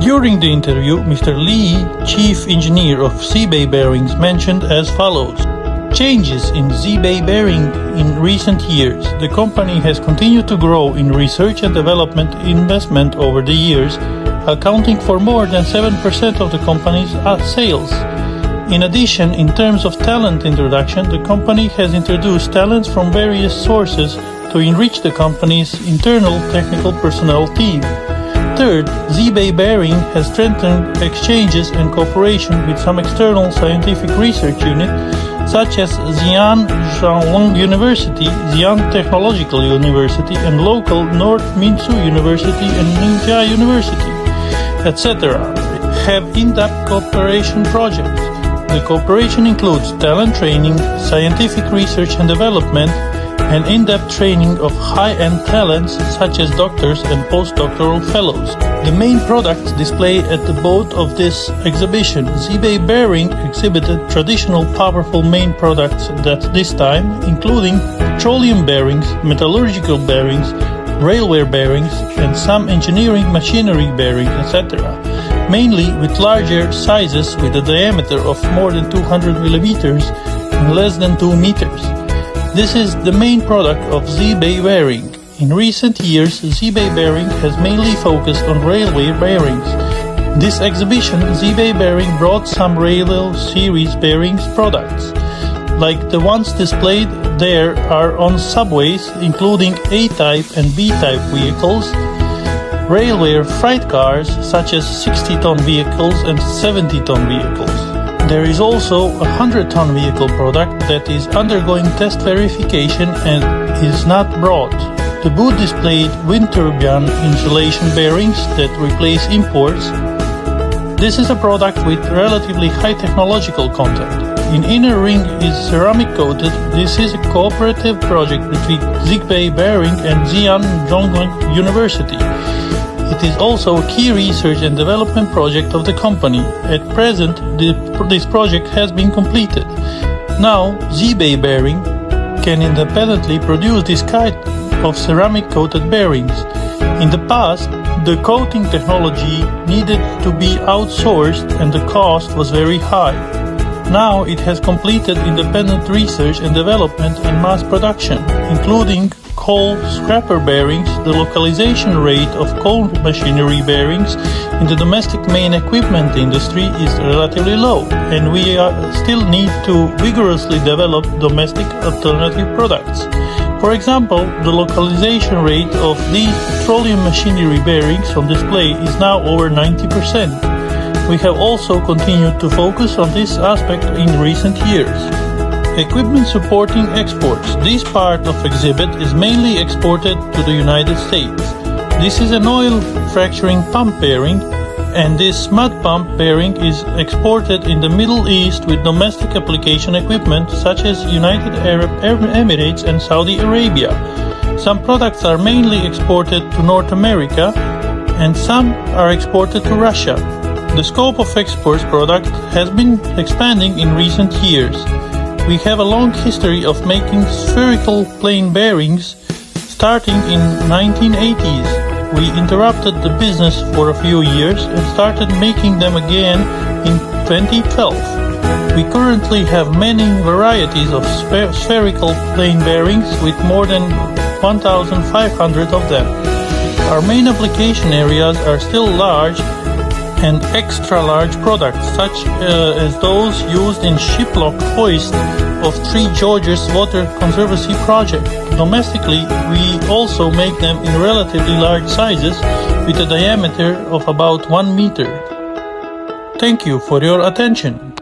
During the interview, Mr. Li, chief engineer of XiBei Bearings, mentioned as follows. Changes in XiBei Bearing in recent years. The company has continued to grow in research and development investment over the years, accounting for more than 7% of the company's sales. In addition, in terms of talent introduction, the company has introduced talents from various sources to enrich the company's internal technical personnel team. Third, XiBei Bearing has strengthened exchanges and cooperation with some external scientific research units such as Xi'an Jiaotong University, Xi'an Technological University, and local North Minzu University and Ningxia University, etc. have in-depth cooperation projects. The cooperation includes talent training, scientific research and development, and in-depth training of high-end talents such as doctors and postdoctoral fellows. The main products displayed at both of this exhibition, XiBei Bearing exhibited traditional powerful main products at this time, including petroleum bearings, metallurgical bearings, railway bearings, and some engineering machinery bearings, etc., mainly with larger sizes with a diameter of more than 200 millimeters and less than 2 meters. This is the main product of XiBei Bearing. In recent years, XiBei Bearing has mainly focused on railway bearings. This exhibition, XiBei Bearing brought some railway series bearings products, like the ones displayed there are on subways, including A-type and B-type vehicles, railway freight cars such as 60-ton vehicles and 70-ton vehicles. There is also a 100-ton vehicle product that is undergoing test verification and is not brought. The booth displayed wind turbine insulation bearings that replace imports. This is a product with relatively high technological content. In inner ring is ceramic coated. This is a cooperative project between XiBei Bearing and Xi'an Jiaotong University. It is also a key research and development project of the company. At present, this project has been completed. Now, XiBei Bearing can independently produce this kind of ceramic coated bearings. In the past, the coating technology needed to be outsourced and the cost was very high. Now it has completed independent research and development and mass production, including coal scraper bearings. The localization rate of coal machinery bearings in the domestic main equipment industry is relatively low, and we still need to vigorously develop domestic alternative products. For example, the localization rate of these petroleum machinery bearings on display is now over 90%. We have also continued to focus on this aspect in recent years. Equipment supporting exports. This part of exhibit is mainly exported to the United States. This is an oil fracturing pump bearing, and this mud pump bearing is exported in the Middle East with domestic application equipment such as United Arab Emirates and Saudi Arabia. Some products are mainly exported to North America, and some are exported to Russia. The scope of exports product has been expanding in recent years. We have a long history of making spherical plane bearings starting in 1980s. We interrupted the business for a few years and started making them again in 2012. We currently have many varieties of spherical plane bearings with more than 1,500 of them. Our main application areas are still large and extra-large products, such as those used in shiplock hoist of Three Georges Water Conservancy project. Domestically, we also make them in relatively large sizes with a diameter of about 1 meter. Thank you for your attention.